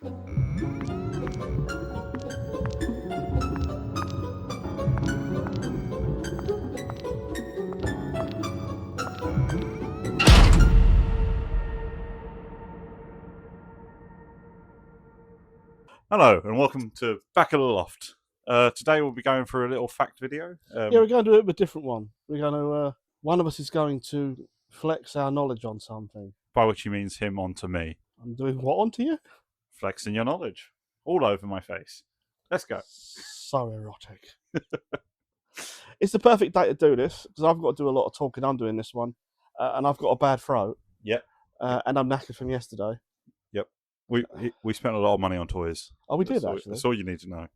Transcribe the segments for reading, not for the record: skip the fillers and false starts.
Hello and welcome to Back of the Loft. Today we'll be going for a little fact video. Yeah, we're going to do it with a different one. We're going to, one of us is going to flex our knowledge on something. By which he means him onto me. I'm doing what onto you? Flexing your knowledge. All over my face. Let's go. So erotic. It's the perfect day to do this, because I've got to do a lot of talking. I'm doing this one. And I've got a bad throat. Yep. And I'm knackered from yesterday. Yep. We spent a lot of money on toys. Oh, we did, actually. That's all you need to know.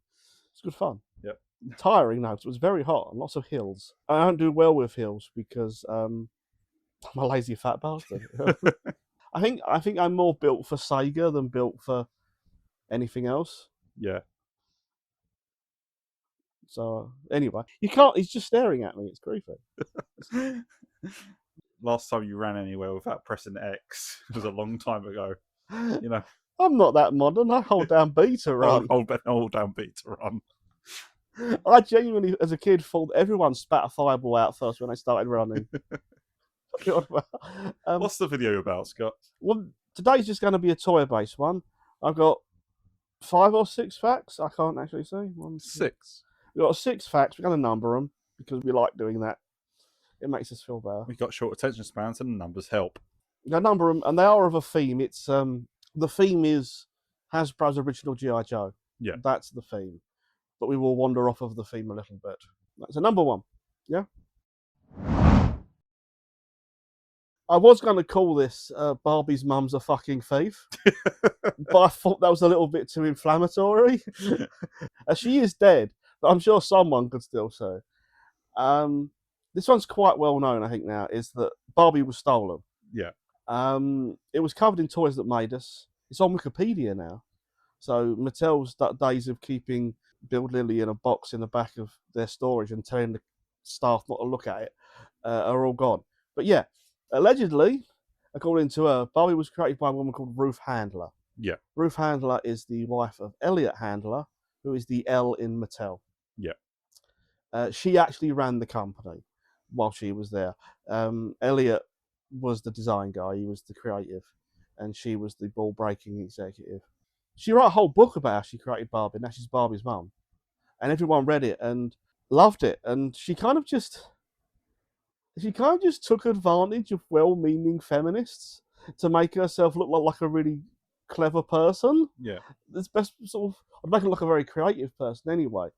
It's good fun. Yep. Tiring, though, because it was very hot and lots of hills. I don't do well with hills because I'm a lazy fat bastard. I think I'm more built for Sega than built for anything else. Yeah. So anyway, you can't. He's just staring at me. It's creepy. Last time you ran anywhere without pressing X was a long time ago. You know. I'm not that modern. I hold down B to run. Hold down B to run. I genuinely, as a kid, thought everyone spat a fireball out first when they started running. What's the video about, Scott? Well, today's just going to be a toy-based one. I've got 5 or 6 facts. I can't actually say. 6. We've got 6 facts. We're going to number them because we like doing that. It makes us feel better. We've got short attention spans and numbers help. We're going to number them, and they are of a theme. It's the theme is Hasbro's original G.I. Joe. Yeah. That's the theme. But we will wander off of the theme a little bit. So number 1. Yeah? I was going to call this Barbie's mum's a fucking thief, but I thought that was a little bit too inflammatory. She is dead, but I'm sure someone could still say. This one's quite well known, I think, now, is that Barbie was stolen. Yeah. It was covered in Toys That Made Us. It's on Wikipedia now. So Mattel's days of keeping Build Lily in a box in the back of their storage and telling the staff not to look at it are all gone. But yeah, allegedly, according to her, Barbie was created by a woman called Ruth Handler. Yeah. Ruth Handler is the wife of Elliot Handler, who is the L in Mattel. Yeah. She actually ran the company while she was there. Elliot was the design guy, he was the creative, and she was the ball-breaking executive. She wrote a whole book about how she created Barbie, and now she's Barbie's mum. And everyone read it and loved it, and she kind of just took advantage of well-meaning feminists to make herself look like a really clever person. Yeah. It's best sort of, I'd make her look a very creative person anyway,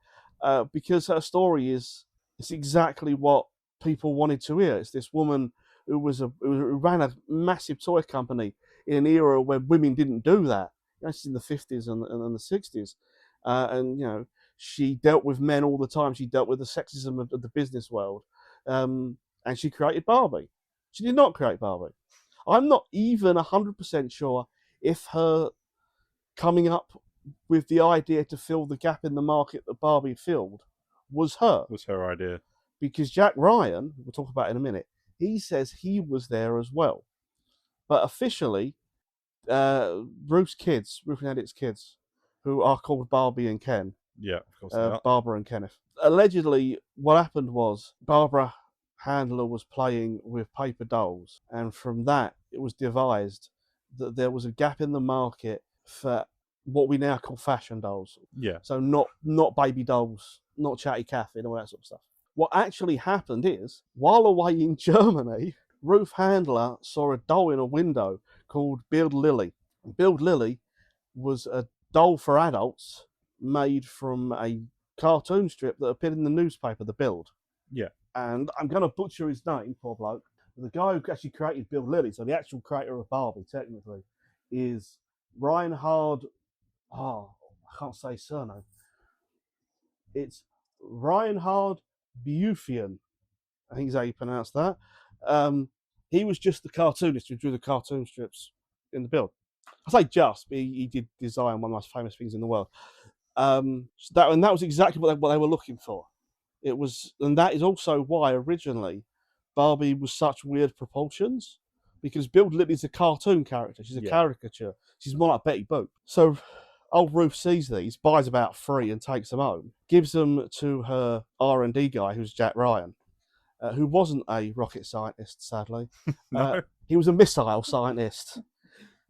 because her story it's exactly what people wanted to hear. It's this woman who ran a massive toy company in an era where women didn't do that. She's in the 50s and the 60s, and you know, she dealt with men all the time. She dealt with the sexism of the business world, and she created Barbie. She did not create Barbie. I'm not even 100% sure if her coming up with the idea to fill the gap in the market that Barbie filled was her. Was her idea. Because Jack Ryan, we'll talk about in a minute, he says he was there as well. But officially, Ruth and Edith's kids, who are called Barbie and Ken. Yeah, of course they are. Barbara and Kenneth. Allegedly, what happened was Barbara Handler was playing with paper dolls, and from that, it was devised that there was a gap in the market for what we now call fashion dolls. Yeah. So not baby dolls, not Chatty Cathy and all that sort of stuff. What actually happened is, while away in Germany, Ruth Handler saw a doll in a window called Build Lily. Build Lily was a doll for adults made from a cartoon strip that appeared in the newspaper, The Build. Yeah. And I'm going to butcher his name, poor bloke. The guy who actually created Build Lily, so the actual creator of Barbie, technically, is Reinhard. I can't say surname. It's Reinhard Bufian. I think is how you pronounce that. He was just the cartoonist who drew the cartoon strips in The Build. I say just, but he did design one of the most famous things in the world. So that was exactly what they were looking for. It was, and that is also why originally Barbie was such weird proportions, because Bill Lily's a cartoon character. She's a caricature. She's more like Betty Boop. So old Ruth sees these, buys about 3 and takes them home, gives them to her R&D guy, who's Jack Ryan, who wasn't a rocket scientist, sadly. No. He was a missile scientist.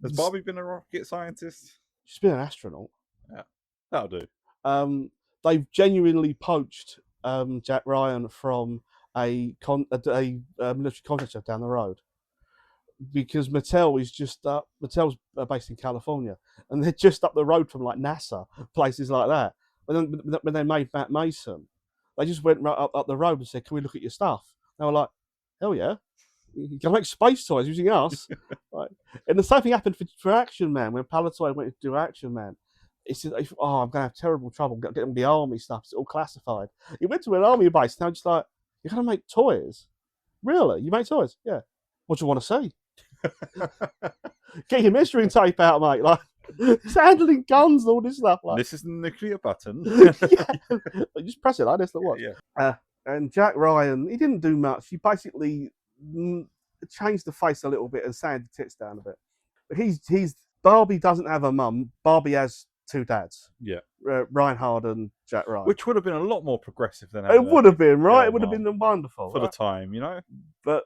Has Barbie been a rocket scientist? She's been an astronaut. Yeah, that'll do. They've genuinely poached Jack Ryan from a military contractor down the road, because Mattel's based in California, and they're just up the road from like NASA, places like that. When they made Matt Mason, they just went right up the road and said, "Can we look at your stuff?" They were like, "Hell yeah, you can make space toys using us." Right. And the same thing happened for Action Man when Palitoy went to do Action Man. He said, "Oh, I'm going to have terrible trouble getting the army stuff. It's all classified." He went to an army base. Now just like, "You're going to make toys? Really? You make toys? Yeah. What do you want to see? Get your measuring tape out, mate. Like, it's handling guns and all this stuff. Like, this is the nuclear button." yeah. Just press it like this. Watch. Yeah. And Jack Ryan, he didn't do much. He basically changed the face a little bit and sanded the tits down a bit. But he's Barbie doesn't have a mum. Barbie has 2 dads. Yeah. Reinhard and Jack Ryan. Which would have been a lot more progressive than it would have been, right? It would have been wonderful for the time, you know. But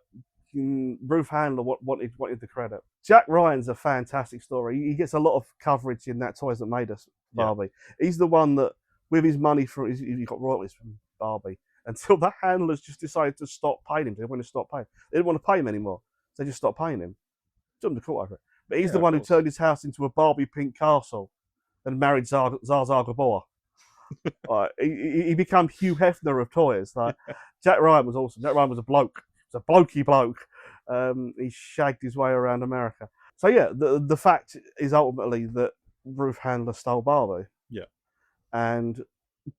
Ruth Handler wanted the credit. Jack Ryan's a fantastic story. He gets a lot of coverage in that Toys That Made Us Barbie. Yeah. He's the one that, with his money he got royalties from Barbie, until the handlers just decided to stop paying him. They wanted to stop paying. They didn't want to pay him anymore. So they just stopped paying him. Took him to court over it. But he's the one who turned his house into a Barbie pink castle and married Zsa Zsa Gabor. He became Hugh Hefner of toys. Like, Jack Ryan was awesome. Jack Ryan was a bloke. He was a blokey bloke. He shagged his way around America. So yeah, the fact is ultimately that Ruth Handler stole Barbie. Yeah. And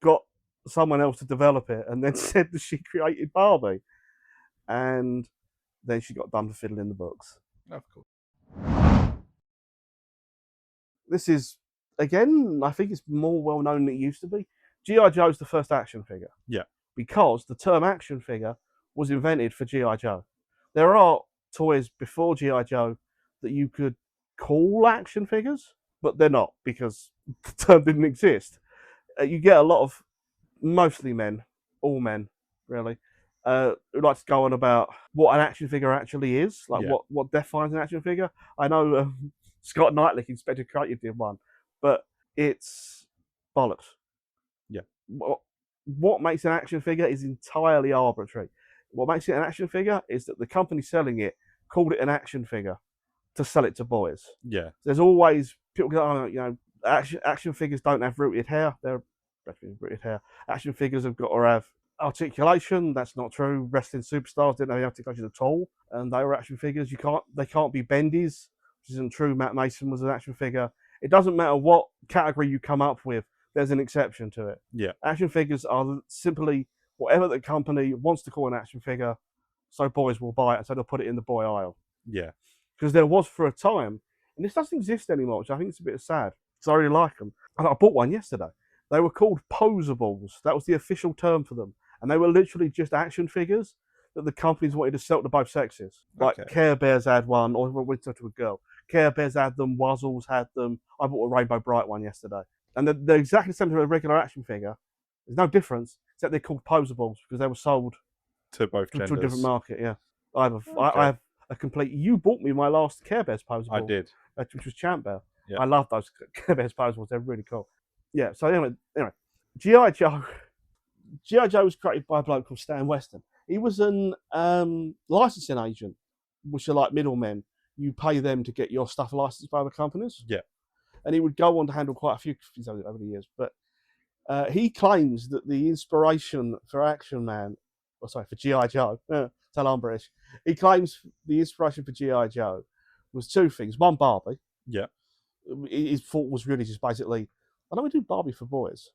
got someone else to develop it, and then said that she created Barbie. And then she got done for fiddling the books. Of course. This is, again, I think it's more well known than it used to be. G.I. Joe's the first action figure. Yeah. Because the term action figure was invented for G.I. Joe. There are toys before G.I. Joe that you could call action figures, but they're not, because the term didn't exist. You get a lot of, mostly men, all men, really, who like to go on about what an action figure actually is, like what defines an action figure. I know Scott Knightley, Inspector Creative, did one, but it's bollocks. Yeah. What makes an action figure is entirely arbitrary. What makes it an action figure is that the company selling it called it an action figure to sell it to boys. Yeah. There's always people go, oh, you know, action figures don't have rooted hair. They're rooted hair. Action figures have got to have articulation. That's not true. Wrestling superstars didn't have articulation at all, and they were action figures. They can't be bendies, which isn't true. Matt Mason was an action figure. It doesn't matter what category you come up with. There's an exception to it. Yeah. Action figures are simply whatever the company wants to call an action figure, so boys will buy it, so they'll put it in the boy aisle. Yeah. Because there was, for a time, and this doesn't exist anymore, which I think is a bit sad, because I really like them. I bought one yesterday. They were called posables. That was the official term for them. And they were literally just action figures that the companies wanted to sell to both sexes. Like Care Bears had one, or we went to a girl. Care Bears had them, Wuzzles had them. I bought a Rainbow Bright one yesterday. And they're exactly the same as a regular action figure. There's no difference, except they're called posables because they were sold to both genders. To a different market, yeah. I have a complete... You bought me my last Care Bears posable. I did. Which was Champ Bear. Yeah. I love those Care Bears posables. They're really cool. Yeah, so anyway, G.I. Joe. G.I. Joe was created by a bloke called Stan Weston. He was an licensing agent, which are like middlemen. You pay them to get your stuff licensed by other companies. Yeah. And he would go on to handle quite a few things over the years. But he claims that the inspiration for for G.I. Joe, tell I'm British. He claims the inspiration for G.I. Joe was 2 things. One, Barbie. Yeah. His thought was really just basically, why don't we do Barbie for boys?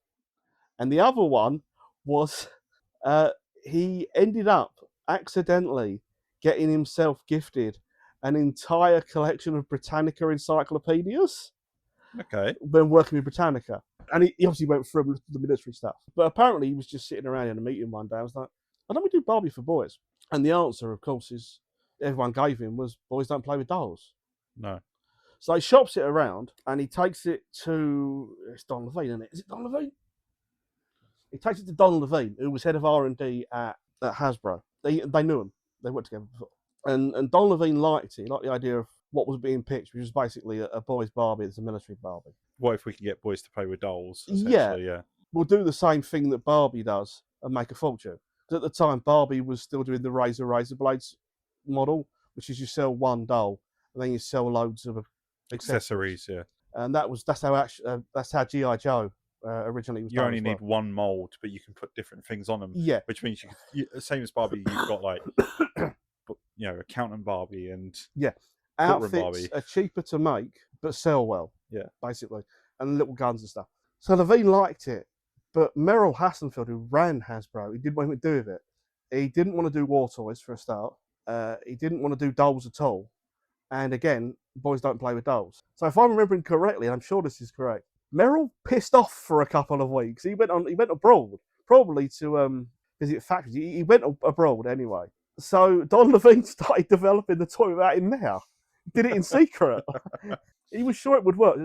And the other one was he ended up accidentally getting himself gifted an entire collection of Britannica encyclopedias. Okay. When working with Britannica. And he obviously went through the military stuff. But apparently he was just sitting around in a meeting one day. I was like, why don't we do Barbie for boys? And the answer, of course, is everyone gave him was boys don't play with dolls. No. So he shops it around and he takes it to, it's Don Levine, isn't it? Is it Don Levine? He takes it to Don Levine, who was head of R&D at Hasbro. They knew him. They worked together before. And Don Levine liked it. He liked the idea of what was being pitched, which was basically a boy's Barbie that's a military Barbie. What if we can get boys to play with dolls? Yeah. Yeah. We'll do the same thing that Barbie does and make a fortune. Because at the time, Barbie was still doing the razor blades model, which is you sell one doll and then you sell loads of accessories. Yeah. And that's how GI Joe originally was. You only need one mold, but you can put different things on them. Yeah, which means same as Barbie, you've got like accountant Barbie and outfits Barbie are cheaper to make but sell well. Yeah, basically, and little guns and stuff. So Levine liked it, but Merrill Hassenfeld, who ran Hasbro, he didn't want anything to do with it. He didn't want to do war toys for a start. He didn't want to do dolls at all. And again, boys don't play with dolls. So if I'm remembering correctly, and I'm sure this is correct, Merrill pissed off for a couple of weeks. He went abroad, probably to visit factories. He went abroad anyway. So Don Levine started developing the toy without him there. He did it in secret. He was sure it would work.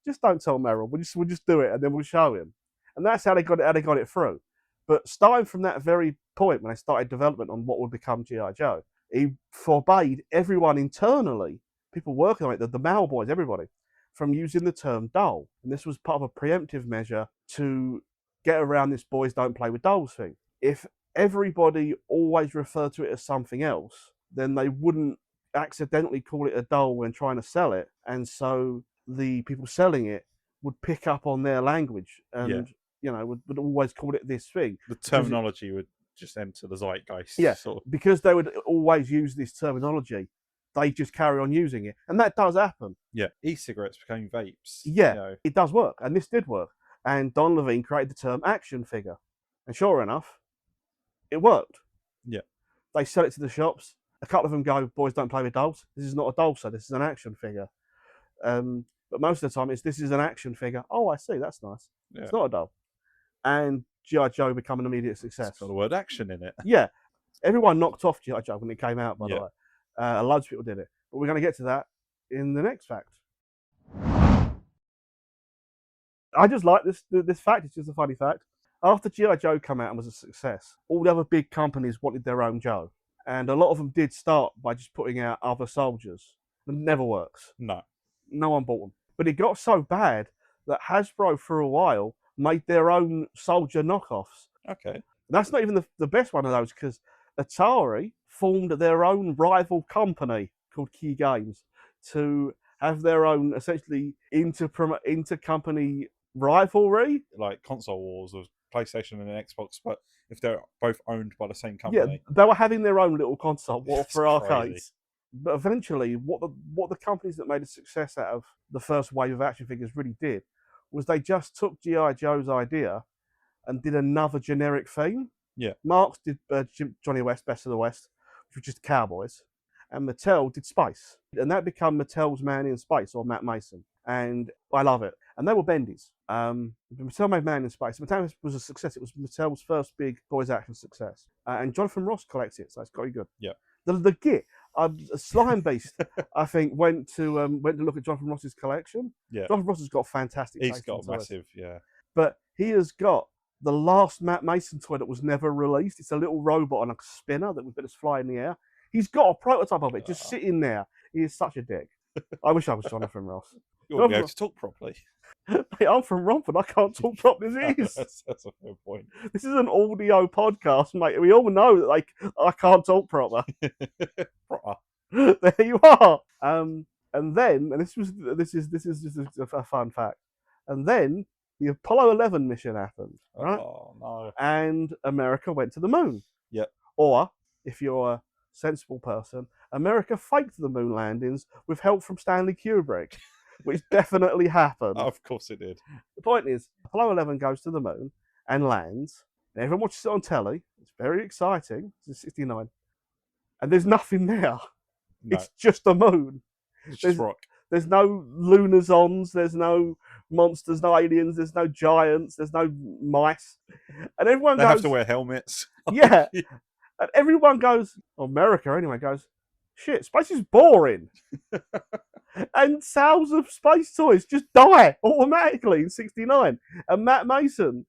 Just don't tell Merrill. We'll just do it, and then we'll show him. And that's how they got it through. But starting from that very point, when they started development on what would become G.I. Joe, he forbade everyone internally, people working on it, the male boys, everybody, from using the term doll. And this was part of a preemptive measure to get around this boys don't play with dolls thing. If everybody always referred to it as something else, then they wouldn't accidentally call it a doll when trying to sell it. And so the people selling it would pick up on their language and, would always call it this thing. The terminology would just enter the zeitgeist. Yeah, because they would always use this terminology, they just carry on using it. And that does happen. Yeah, e-cigarettes became vapes. Yeah, it does work. And this did work. And Don Levine created the term action figure. And sure enough, it worked. Yeah. They sell it to the shops. A couple of them go, boys don't play with dolls. This is not a doll, sir. This is an action figure. But most of the time, this is an action figure. Oh, I see. That's nice. Yeah. It's not a doll. And G.I. Joe become an immediate success. It's got the word action in it. Yeah. Everyone knocked off G.I. Joe when it came out, by the way. Loads of people did it. But we're going to get to that in the next fact. I just like this fact. It's just a funny fact. After G.I. Joe came out and was a success, all the other big companies wanted their own Joe. And a lot of them did start by just putting out other soldiers. It never works. No one bought them. But it got so bad that Hasbro, for a while, made their own soldier knockoffs. Okay. And that's not even the best one of those, because Atari formed their own rival company called Key Games to have their own, essentially, inter-company rivalry. Like console wars of PlayStation and Xbox, but if they're both owned by the same company. Yeah, they were having their own little console war for arcades. Crazy. But eventually, what the companies that made a success out of the first wave of action figures really did was they just took G.I. Joe's idea and did another generic theme. Yeah. Marx did Johnny West, Best of the West, which was just cowboys. And Mattel did space. And that became Mattel's Man in Space, or Matt Mason. And I love it. And they were bendies. Mattel made Man in Space. Mattel was a success. It was Mattel's first big boys action success. And Jonathan Ross collects it, so it's very good. Yeah. The Git, Slime Beast, I think, went to look at Jonathan Ross's collection. Yeah. Jonathan Ross has got fantastic. He's got massive, But he has got the last Matt Mason toy that was never released. It's a little robot on a spinner that would let us fly in the air. He's got a prototype of it just sitting there. He is such a dick. I wish I was Jonathan Ross. You wouldn't be able to talk properly. Mate, I'm from Romford. I can't talk properly as it is. That's a fair point. This is an audio podcast, mate. We all know that I can't talk proper. There you are. And this is just a fun fact. And then the Apollo 11 mission happened, right? Oh no! And America went to the moon. Yep. Or if you're a sensible person, America faked the moon landings with help from Stanley Kubrick, which definitely happened. Oh, of course it did. The point is, Apollo 11 goes to the moon and lands. And everyone watches it on telly. It's very exciting. It's 69. And there's nothing there. No. It's just the moon. It's just rock. There's no lunazons. There's no monsters, no aliens. There's no giants. There's no mice. And everyone They have to wear helmets. Yeah. And everyone goes, America anyway, goes, shit, space is boring. And sales of space toys just die automatically in '69. And Matt Mason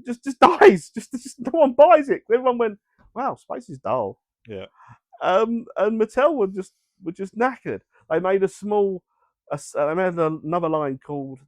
just dies. Just no one buys it. Everyone went, wow, space is dull. Yeah. And Mattel were just knackered. They made a small. They made another line called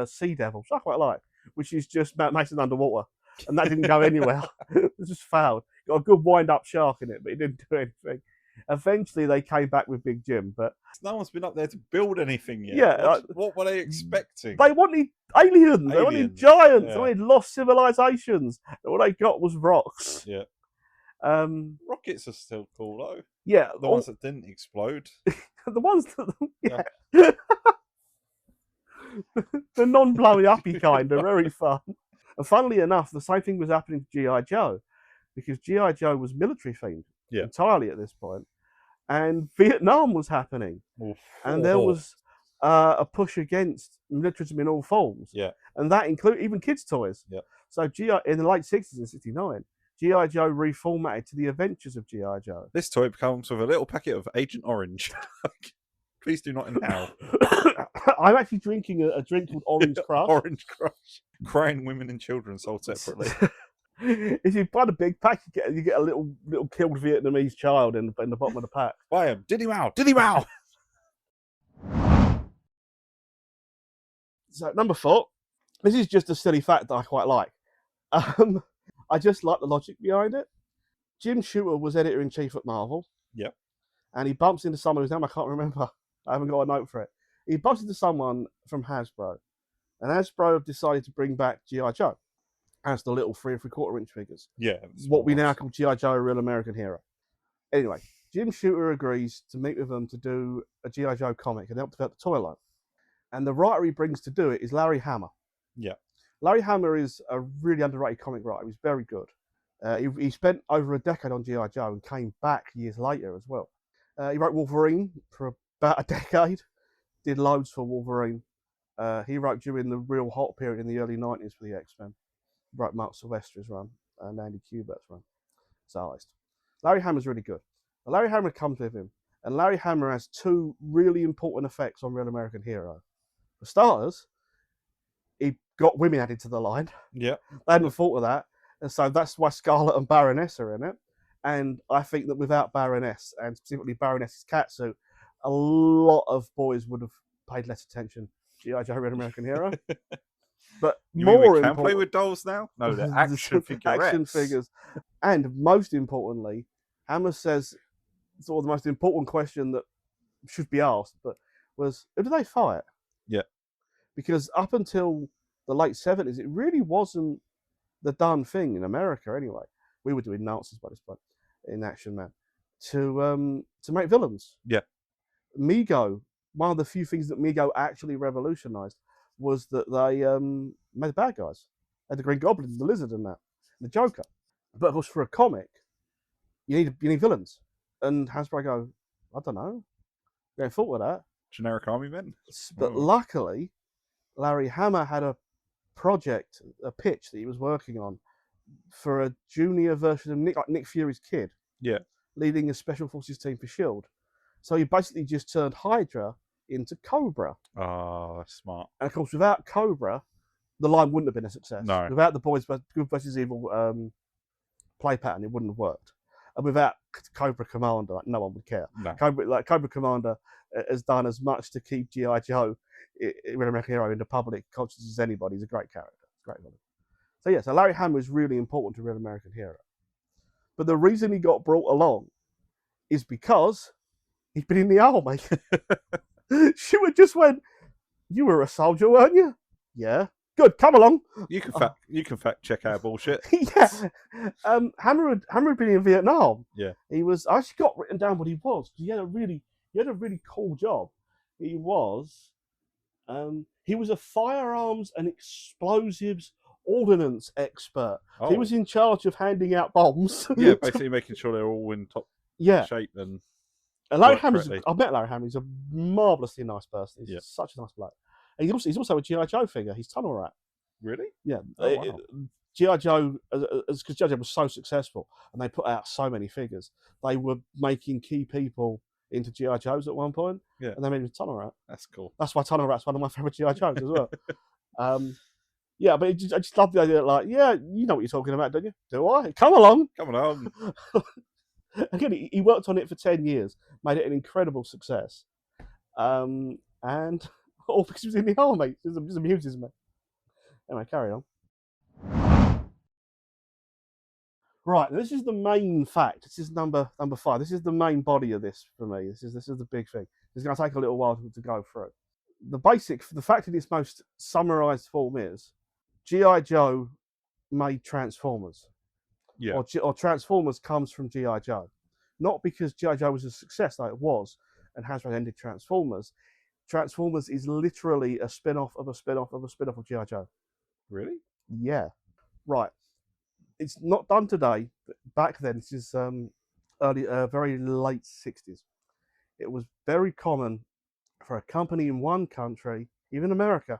Sea Devil, which I quite like, which is just Matt Mason underwater, and that didn't go anywhere. It just failed. Got a good wind-up shark in it, but it didn't do anything. Eventually, they came back with Big Jim, but no one's been up there to build anything yet. Yeah, what were they expecting? They wanted aliens. They wanted giants. Yeah. They wanted lost civilizations. And what they got was rocks. Yeah. Rockets are still cool though. Yeah, the ones that didn't explode. The ones that, yeah. The non-blowy uppy kind are very fun. And funnily enough, the same thing was happening to G.I. Joe, because G.I. Joe was military themed entirely at this point, and Vietnam was happening, and there was a push against militarism in all forms. Yeah, and that included even kids' toys. Yeah. So G.I. in the late '60s and '69, G.I. Joe reformatted to the Adventures of G.I. Joe. This toy comes with a little packet of Agent Orange. Please do not inhale. I'm actually drinking a drink called Orange Crush. Orange Crush. Crying women and children sold separately. If you buy the big pack, you get a little killed Vietnamese child in the bottom of the pack. Buy him. Diddy Mao. Diddy Mao. So number 4. This is just a silly fact that I quite like. I just like the logic behind it. Jim Shooter was editor-in-chief at Marvel. Yep. And he bumps into someone whose name I can't remember. I haven't got a note for it. He bumps into someone from Hasbro. And Hasbro have decided to bring back G.I. Joe as the little 3 3/4 inch figures. Yeah. What we now call G.I. Joe, a real American hero. Anyway, Jim Shooter agrees to meet with them to do a G.I. Joe comic and help develop the toy line. And the writer he brings to do it is Larry Hama. Yeah. Larry Hama is a really underrated comic writer. He's very good. He spent over a decade on G.I. Joe and came back years later as well. He wrote Wolverine for about a decade, did loads for Wolverine. He wrote during the real hot period in the early 90s for the X-Men. He wrote Mark Silvestri's run and Andy Kubert's run. It's artist. Larry Hama's really good. Larry Hama comes with him, and Larry Hama has 2 really important effects on Real American Hero. For starters, he got women added to the line. Yeah. They hadn't thought of that. And so that's why Scarlet and Baroness are in it. And I think that without Baroness, and specifically Baroness's catsuit, a lot of boys would have paid less attention to G.I. Joe Real American Hero. But more we can play with dolls now? No, they're action figurettes. Action figures. And most importantly, Hammer says sort of the most important question that should be asked, but was, who do they fight? Yeah. Because up until the late 70s, it really wasn't the done thing in America anyway. We were doing Nazis by this point in Action Man to make villains. Yeah. Mego, one of the few things that Mego actually revolutionized was that they made bad guys. They had the Green Goblin, the Lizard, and that, and the Joker. But of course, for a comic, you need villains. And Hasbro go, I don't know. They ain't thought of that. Generic army men. But luckily, Larry Hama had a project, a pitch that he was working on for a junior version of Nick Fury's kid. Yeah. Leading a special forces team for S.H.I.E.L.D. So he basically just turned Hydra into Cobra. Oh, smart. And of course, without Cobra, the line wouldn't have been a success. No. Without the Boys Good versus Evil play pattern, it wouldn't have worked. And without Cobra Commander, like, no one would care. No. Cobra Commander has done as much to keep G.I. Joe, Real American Hero, in the public consciousness as anybody. He's a great character. Great villain. So yeah, so Larry Hama is really important to Real American Hero. But the reason he got brought along is because he'd been in the army. Shooter just went, "You were a soldier, weren't you?" "Yeah." "Good, come along." You can fact check our bullshit. Yeah. Hammer had been in Vietnam. Yeah. He was. I actually got written down what he was, because he had a really cool job. He was a firearms and explosives ordnance expert. Oh. He was in charge of handing out bombs. Yeah, basically making sure they're all in top shape and Larry Hammer's. I've met Larry Hammer. He's a marvelously nice person. He's Yeah. such a nice bloke. And he's also a G.I. Joe figure. He's Tunnel Rat. Really? Yeah. Oh, wow. GI Joe, because GI Joe was so successful and they put out so many figures, they were making key people into GI Joes at one point, Yeah. and they made a Tunnel Rat. That's cool. That's why Tunnel Rat's one of my favorite GI Joes as well. Yeah, but I just love the idea that, like, yeah, you know what you're talking about, don't you? Do I? Come along. Come on. Again, he worked on it for 10 years, made it an incredible success. And all because he was in the army. It just amuses me. Anyway, carry on. Right, this is the main fact. This is number 5. This is the main body of this for me. This is the big thing. It's going to take a little while to go through. The fact in its most summarized form is GI Joe made Transformers. Yeah. Or Transformers comes from GI Joe, not because GI Joe was a success like it was, and Hasbro ended Transformers. Transformers is literally a spin-off of a spin-off of a spin-off of GI Joe. Really? Yeah, right. It's not done today, but back then, this is very late 60s. It was very common for a company in one country, even America,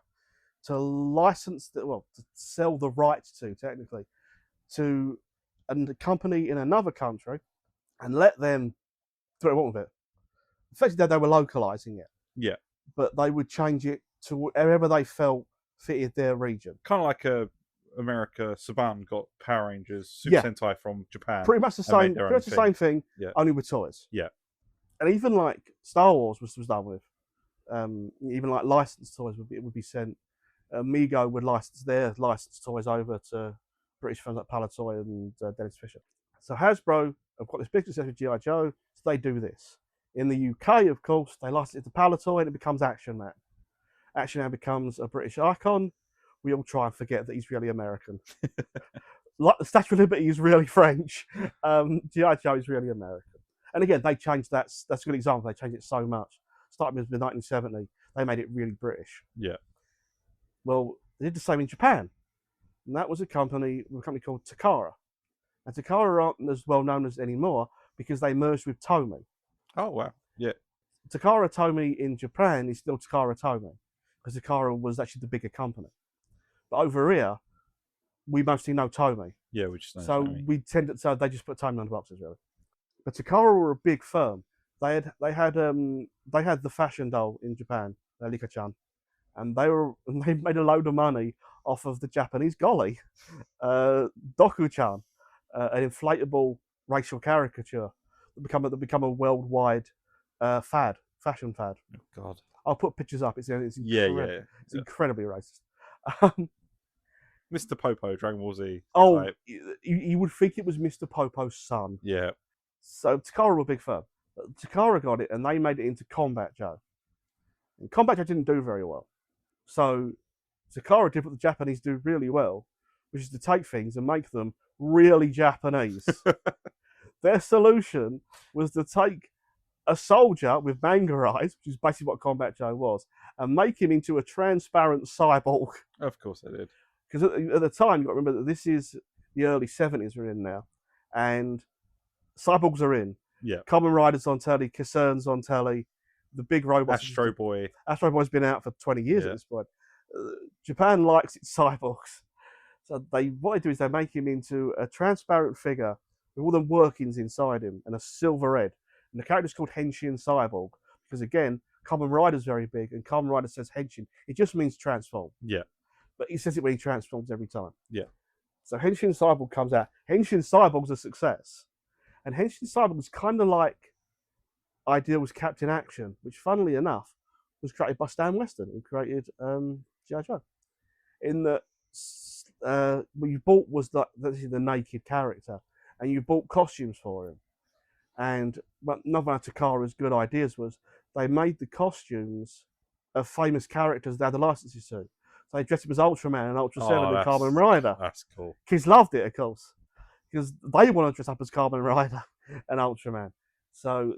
to to sell the rights to, technically, to a company in another country and let them do what they want with it. Effectively, they were localizing it. Yeah. But they would change it to wherever they felt fitted their region. Kind of like America, Saban got Power Rangers, Super Yeah. Sentai from Japan. Pretty much the same thing, Yeah. only with toys. Yeah. And even like Star Wars was done with. Even like licensed toys would be sent. Mego would license their licensed toys over to British firms like Palitoy and Dennis Fisher. So Hasbro have got this big success with GI Joe, so they do this. In the UK, of course, they license it to Palitoy and it becomes Action Man. Action Man becomes a British icon. We all try and forget that he's really American. Like the Statue of Liberty is really French. GI Joe is really American. And again, they changed that. That's a good example. They changed it so much. Starting with 1970, they made it really British. Yeah. Well, they did the same in Japan. And that was a company called Takara. And Takara aren't as well known as anymore because they merged with Tomy. Oh, wow. Yeah. Takara Tomy in Japan is still Takara Tomy because Takara was actually the bigger company. But over here, we mostly know Tomy. Yeah, we just know so Tomy. So they just put Tomy on the boxes, really. But Takara were a big firm. They had the fashion doll in Japan, Lika-chan, and they made a load of money off of the Japanese golly, Doku-chan, an inflatable racial caricature that become a worldwide fashion fad. Oh, God. I'll put pictures up. It's incredibly racist. Mr. Popo, Dragon Ball Z. Oh, you would think it was Mr. Popo's son. Yeah. So Takara were a big firm. Takara got it and they made it into Combat Joe. And Combat Joe didn't do very well. So Takara did what the Japanese do really well, which is to take things and make them really Japanese. Their solution was to take a soldier with manga eyes, which is basically what Combat Joe was, and make him into a transparent cyborg. Of course they did. Because at the time, you've got to remember that this is the early 70s we're in now, and cyborgs are in. Yeah. Kamen Rider's on telly, Kasern's on telly, the big robots. Astro Boy. Astro Boy's been out for 20 years at this point. Japan likes its cyborgs. So what they do is they make him into a transparent figure with all the workings inside him and a silver head. And the character's called Henshin Cyborg because, again, Kamen Rider's very big and Kamen Rider says Henshin. It just means transform. Yeah. But he says it when he transforms every time. Yeah. So Henshin Cyborg comes out. Henshin Cyborg's a success. And Henshin Cyborg is kind of like Ideal's Captain Action, which, funnily enough, was created by Stan Weston, who created G.I. Joe. In that, what you bought was the naked character, and you bought costumes for him. And what another of Takara's good ideas was they made the costumes of famous characters they had the licenses to. So they dressed him as Ultraman and Ultra 7 and Kamen Rider. That's cool. Kids loved it, of course, because they want to dress up as Kamen Rider and Ultraman. So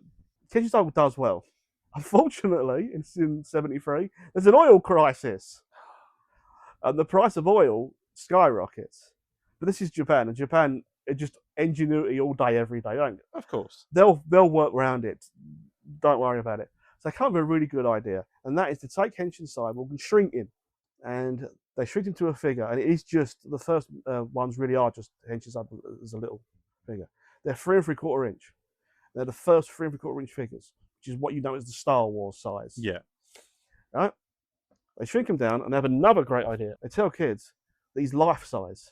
Henshin Cyborg does well. Unfortunately, it's in 73, there's an oil crisis. And the price of oil skyrockets. But this is Japan, and Japan, it just ingenuity all day, every day, don't it? Of course. They'll work around it. Don't worry about it. So they come up with a really good idea, and that is to take Henshin Cyborg and shrink him. and they shrink into a figure, and it is just the first ones really are just inches up as a little figure. They're 3 3/4 inch. They're the first 3 3/4 inch figures, which is what you know as the Star Wars size. Yeah. Right? They shrink them down, and they have another great idea. They tell kids these life size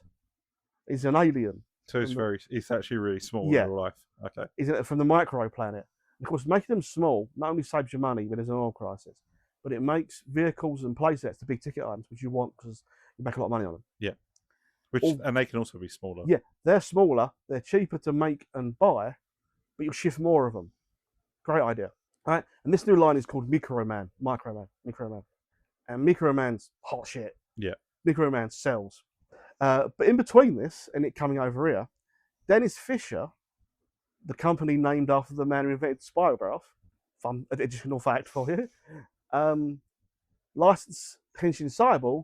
is an alien. So it's actually really small in Yeah. real life. Okay. Is from the micro planet. Of course, making them small not only saves you money when there's an oil crisis, but it makes vehicles and playsets the big ticket items which you want because you make a lot of money on them. Yeah. And they can also be smaller. Yeah, they're smaller, they're cheaper to make and buy, but you'll shift more of them. Great idea. Right? And this new line is called Microman. And Microman's hot shit. Yeah. Microman sells. But in between this and it coming over here, Dennis Fisher, the company named after the man who invented the spirograph, fun additional fact for you, licensed Henshin Cyborg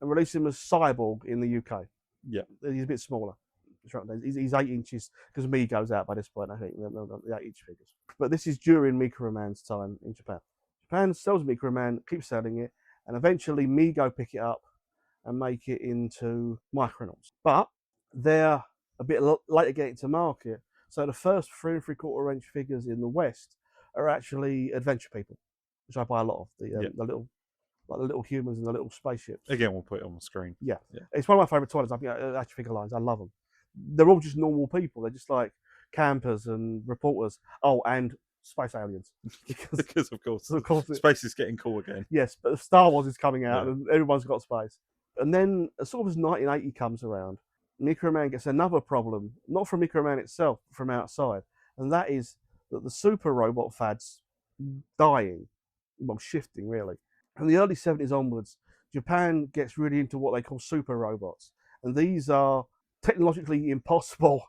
and released him as Cyborg in the UK. Yeah. He's a bit smaller. He's 8 inches because Me goes out by this point, I think, the 8 inch figures. But this is during Microman's time in Japan. Japan sells Microman, keeps selling it, and eventually Mego pick it up and make it into Micronauts. But they're a bit later getting to market. So the first 3 3/4 inch figures in the West are actually adventure people, which I buy a lot of. The little humans and the little spaceships. Again, we'll put it on the screen. Yeah. It's one of my favourite toilets. Action figure lines. I love them. They're all just normal people. They're just like campers and reporters. Oh, and space aliens. Because of course, space is getting cool again. Yes, but Star Wars is coming out, and everyone's got space. And then, as sort of as 1980 comes around, Microman gets another problem, not from Microman itself, but from outside, and that is that the super robot fad's dying, well, shifting really. From the early 70s onwards, Japan gets really into what they call super robots, and these are technologically impossible,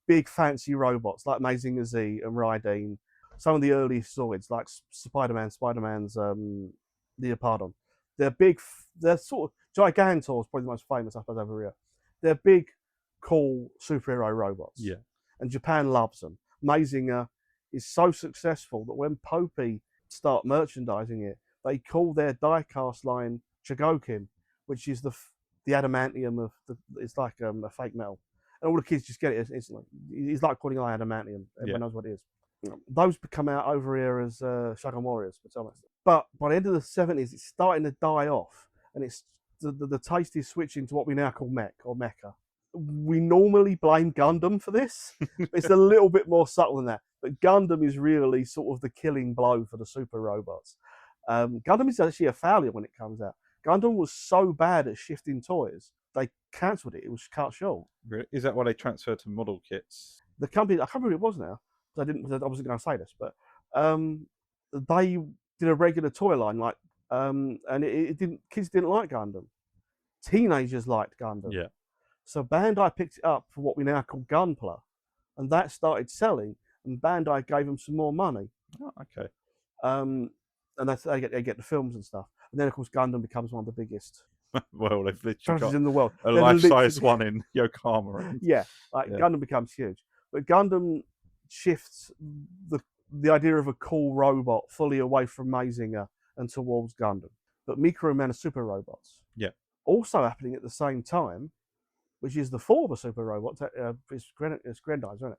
big fancy robots like Mazinger Z and Raiden. Some of the earliest Zoids, like Spider-Man's Leopardon. They're big, they're sort of, Gigantor is probably the most famous, I suppose, over here. They're big, cool superhero robots. Yeah. And Japan loves them. Mazinger is so successful that when Popey start merchandising it, they call their die-cast line Chogokin, which is the adamantium of it's like a fake metal. And all the kids just get it instantly. It's like calling it adamantium. Everyone knows what it is. Those come out over here as Shogun Warriors, but by the end of the 70s, it's starting to die off, and it's the taste is switching to what we now call mech or mecha. We normally blame Gundam for this. It's a little bit more subtle than that, but Gundam is really sort of the killing blow for the super robots. Gundam is actually a failure when it comes out. Gundam was so bad at shifting toys, they cancelled it. It was cut short. Really? Is that why they transferred to model kits? The company, I can't remember who it was now. I wasn't going to say this, but they did a regular toy line, and kids didn't like Gundam. Teenagers liked Gundam. Yeah. So Bandai picked it up for what we now call Gunpla, and that started selling. And Bandai gave them some more money. Oh, okay. And they get the films and stuff. And then of course Gundam becomes one of the biggest. Well, they've literally got in the world. A life-size one in Yokohama. Yeah, Gundam becomes huge. But Gundam shifts the idea of a cool robot fully away from Mazinger and towards Gundam. But Microman are super robots. Yeah. Also happening at the same time, which is the former super robot, it's Grendize, isn't it?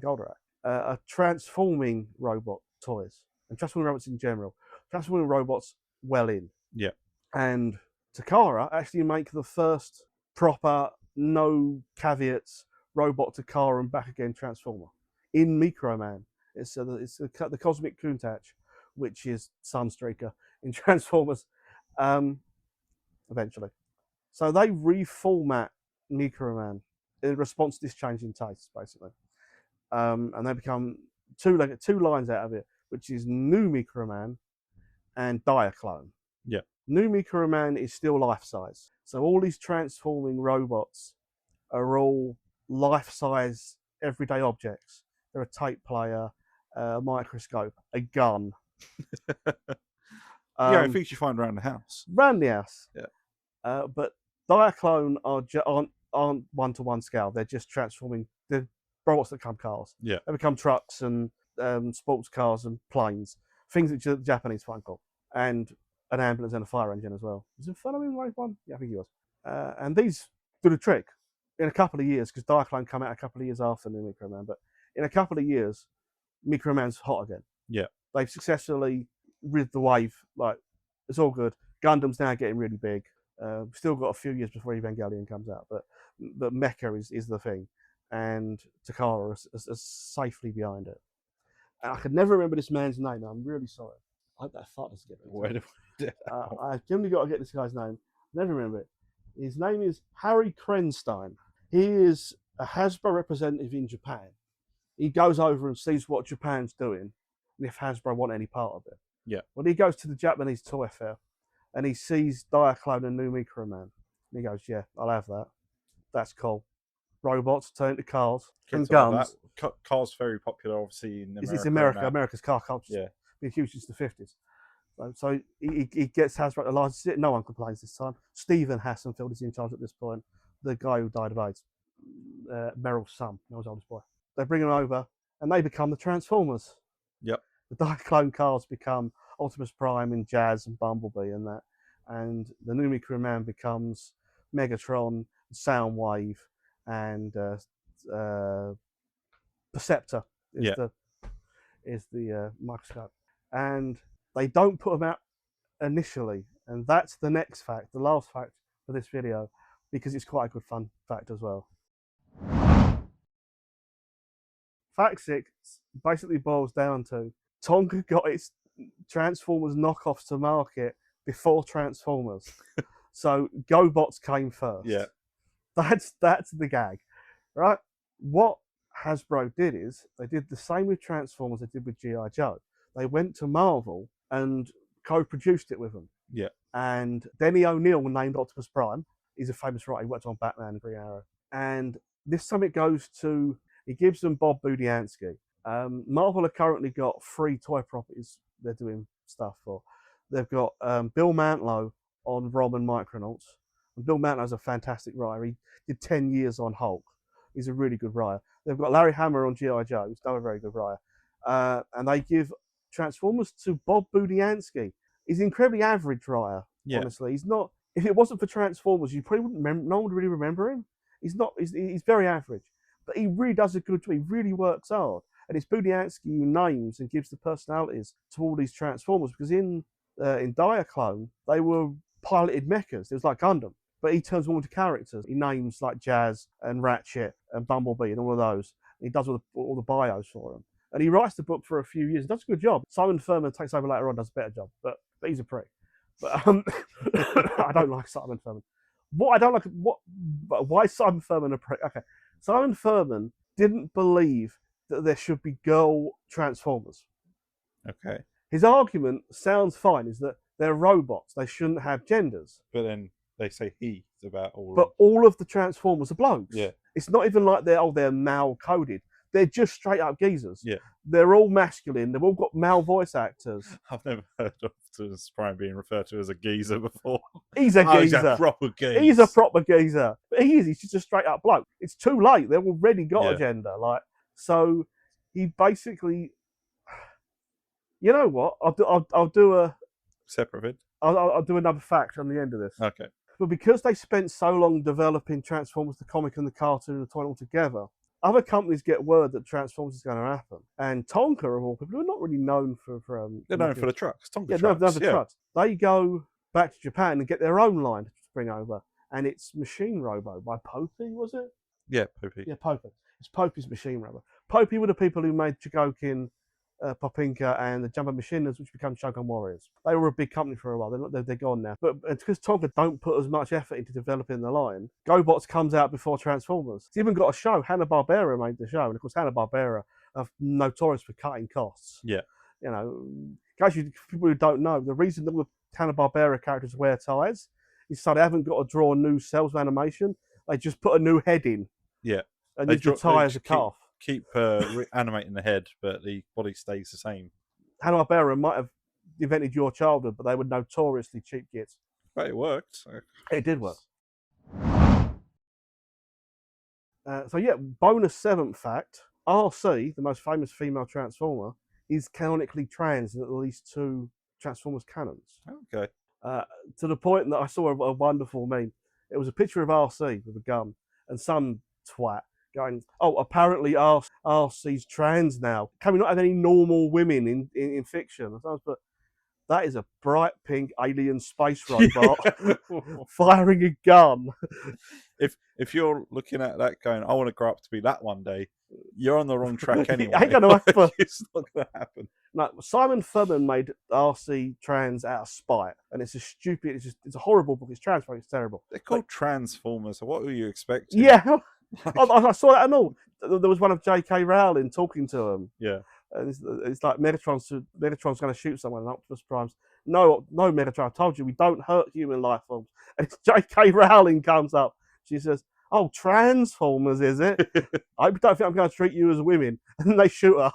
Goldorak. Are transforming robot toys and transforming robots in general. Transforming robots well in. Yeah. And Takara actually make the first proper, no caveats, robot Takara and back again transformer in Microman. It's the Cosmic Countach, which is Sunstreaker in Transformers, eventually. So they reformat Microman in response to this change in tastes, basically. And they become two lines out of it, which is New Microman and Diaclone. Yeah. New Microman is still life-size. So all these transforming robots are all life-size everyday objects. They're a tape player, a microscope, a gun. Things you find around the house. Around the house. Yeah. But Diaclone aren't one-to-one scale. They're just transforming. They're robots that become cars. Yeah. They become trucks and sports cars and planes. Things that the Japanese find cool. And an ambulance and a fire engine as well. Was it Fun in Wave 1? Yeah, I think he was. And these do the trick in a couple of years, because Diaclone come out a couple of years after New Micro Man, but in a couple of years, Micro Man's hot again. Yeah. They've successfully rid the wave. Like, it's all good. Gundam's now getting really big. Still got a few years before Evangelion comes out, but Mecha is the thing, and Takara is safely behind it. And I could never remember this man's name. I'm really sorry. I hope that fart doesn't get me. Where do we do I've generally got to get this guy's name. Never remember it. His name is Harry Krenstein. He is a Hasbro representative in Japan. He goes over and sees what Japan's doing, and if Hasbro want any part of it. Yeah. Well, he goes to the Japanese toy fair, and he sees Diaclone and New Micro Man. And he goes, "Yeah, I'll have that. That's cool. Robots turn into cars and guns." Cars very popular, obviously, in America. It's America. America's car culture. Yeah. Been huge since the 50s. So he gets Hasbro to license it. No one complains this time. Stephen Hassenfeld is in charge at this point. The guy who died of AIDS. Meryl's son, Meryl's oldest boy. They bring him over, and they become the Transformers. Yep. The Diaclone cars become Optimus Prime and Jazz and Bumblebee and that. And the New Micro Man becomes Megatron, Soundwave, and Perceptor is the microscope. And they don't put them out initially, and that's the next fact, the last fact for this video, because it's quite a good fun fact as well. Fact 6 basically boils down to Tonka got its Transformers knockoffs to market before Transformers. So GoBots came first. Yeah. That's the gag, right? What Hasbro did is they did the same with Transformers they did with G.I. Joe. They went to Marvel and co-produced it with them. Yeah. And Denny O'Neil named Optimus Prime. He's a famous writer. He worked on Batman and Green Arrow. And this time it goes to, he gives them Bob Budiansky. Marvel have currently got 3 toy properties they're doing stuff for. They've got Bill Mantlo on Rom and Micronauts. And Bill Mantlo's a fantastic writer. He did 10 years on Hulk. He's a really good writer. They've got Larry Hama on G.I. Joe. He's another very good writer. And they give Transformers to Bob Budiansky. He's an incredibly average writer, honestly. He's not, if it wasn't for Transformers, you probably wouldn't remember, no one would really remember him. He's very average. But he really does a good job. He really works hard. And it's Budiansky who names and gives the personalities to all these Transformers, because in Diaclone, they were piloted mechas. It was like Gundam. But he turns them all into characters. He names like Jazz and Ratchet and Bumblebee and all of those. And he does all the bios for them. And he writes the book for a few years and does a good job. Simon Furman takes over later on, does a better job. But he's a prick. But I don't like Simon Furman. Why is Simon Furman a prick? Okay. Simon Furman didn't believe that there should be girl Transformers. Okay. His argument sounds fine, is that they're robots. They shouldn't have genders. But then they say he's about all. But all of the Transformers are blokes. Yeah. It's not even like they're male coded. They're just straight up geezers. Yeah. They're all masculine. They've all got male voice actors. I've never heard of Optimus Prime being referred to as a geezer before. He's a geezer. He's a proper geezer. He's a proper geezer. But he's just a straight up bloke. It's too late. They've already got a gender. So he basically, you know what? I'll do a separate vid. I'll do another fact on the end of this. Okay. But because they spent so long developing Transformers, the comic and the cartoon and the toy all together, other companies get word that Transformers is going to happen. And Tonka, of all people, who are not really known for they're known for the trucks. Tonka trucks. No, the trucks. They go back to Japan and get their own line to bring over. And it's Machine Robo by Popey, was it? Yeah, Popey. Yeah, Popey. It's Popey's Machine Robo. Popey were the people who made Chogokin, Popinka, and the Jumbo Machiners, which become Shogun Warriors. They were a big company for a while. They're gone now. But because Tonka don't put as much effort into developing the line, GoBots comes out before Transformers. It's even got a show. Hanna-Barbera made the show. And of course, Hanna-Barbera are notorious for cutting costs. Yeah. You know, guys, people who don't know, the reason that the Hanna-Barbera characters wear ties is so they haven't got to draw new cells of animation. They just put a new head in. Yeah. And use the tie as a cut-off. Keep animating the head, but the body stays the same. Hanna-Barbera might have invented Your Childhood, but they were notoriously cheap kids. But it worked. So. It did work. So yeah, bonus 7th fact. RC, the most famous female Transformer, is canonically trans in at least 2 Transformers canons. Okay. uh, to the point that I saw a wonderful meme. It was a picture of RC with a gun, and some twat going, "Oh, apparently RC's trans now. Can we not have any normal women in fiction?" But that is a bright pink alien space robot firing a gun. If you're looking at that going, I want to grow up to be that one day, you're on the wrong track anyway. It ain't gonna happen. It's not going to happen. No, Simon Furman made RC trans out of spite, and it's a stupid. It's a horrible book. It's transphobic. It's terrible. They're called Transformers. So what were you expecting? Yeah, I saw that and all. There was one of J.K. Rowling talking to him. Yeah. And it's like Metatron's going to shoot someone, and Optimus Prime's, no, Metatron, I told you we don't hurt human life forms. And J.K. Rowling comes up. She says, "Oh, Transformers, is it? I don't think I'm going to treat you as women." And they shoot her.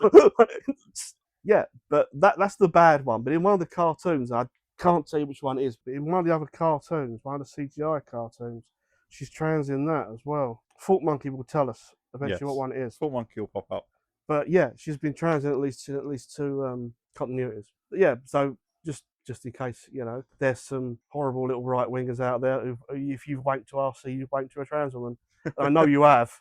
Yeah, but that's the bad one. But in one of the cartoons, I can't tell you which one it is, but in one of the other cartoons, one of the CGI cartoons, she's trans in that as well. Thought Monkey will tell us eventually what one it is. Full Monkey will pop up. But yeah, she's been trans in at least two continuities. But yeah, so just in case, there's some horrible little right wingers out there who, if you've wanked to RC, you've wanked to a trans woman. I know you have.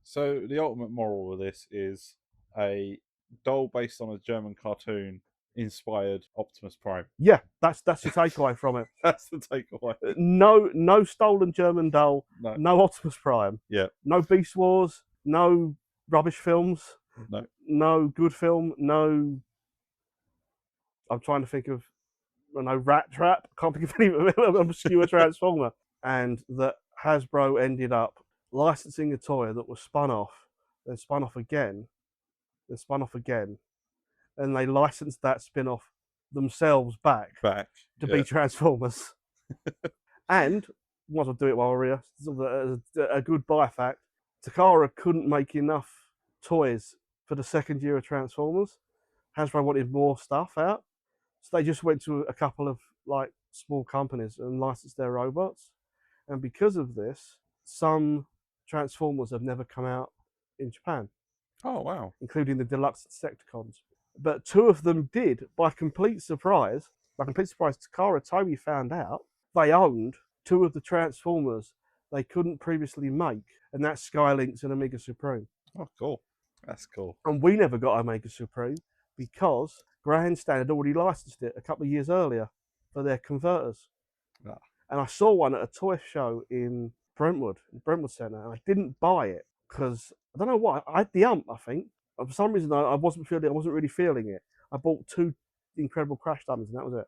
So the ultimate moral of this is a doll based on a German cartoon inspired Optimus Prime. Yeah, that's your takeaway from it. That's the takeaway. No stolen German doll. No Optimus Prime. Yeah. No Beast Wars. No rubbish films. No. No good film. No. I'm trying to think of. No Rat Trap. Can't think of any obscure Transformer. And that Hasbro ended up licensing a toy that was spun off, then spun off again, then spun off again, and they licensed that spin-off themselves back to be Transformers. And might as well do it while we're here. A good buy fact: Takara couldn't make enough toys for the second year of Transformers. Hasbro wanted more stuff out, so they just went to a couple of small companies and licensed their robots. And because of this, some Transformers have never come out in Japan. Oh, wow. Including the deluxe Decepticons. But two of them did, by complete surprise. Takara Tomy found out they owned two of the Transformers they couldn't previously make, and that's Skylynx and Omega Supreme. Oh, cool. That's cool. And we never got Omega Supreme because Grandstand had already licensed it a couple of years earlier for their converters. Ah. And I saw one at a toy show in Brentwood Centre, and I didn't buy it because I don't know why. I had the I think. For some reason, I wasn't really feeling it. I bought two Incredible Crash Dummies, and that was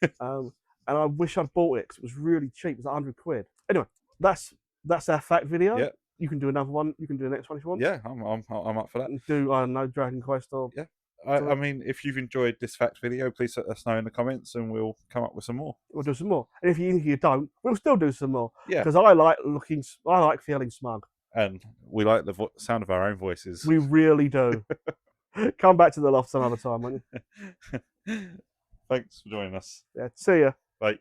it. And I wish I'd bought it because it was really cheap. It was £100. Anyway, that's our fact video. Yeah. You can do another one. You can do the next one if you want. Yeah, I'm up for that. Do Dragon Quest or I mean, if you've enjoyed this fact video, please let us know in the comments, and we'll come up with some more. We'll do some more. And if you don't, we'll still do some more. Yeah. Because I like feeling smug. And we like the sound of our own voices. We really do. Come back to the loft another time, won't you? Thanks for joining us. Yeah. See ya. Bye.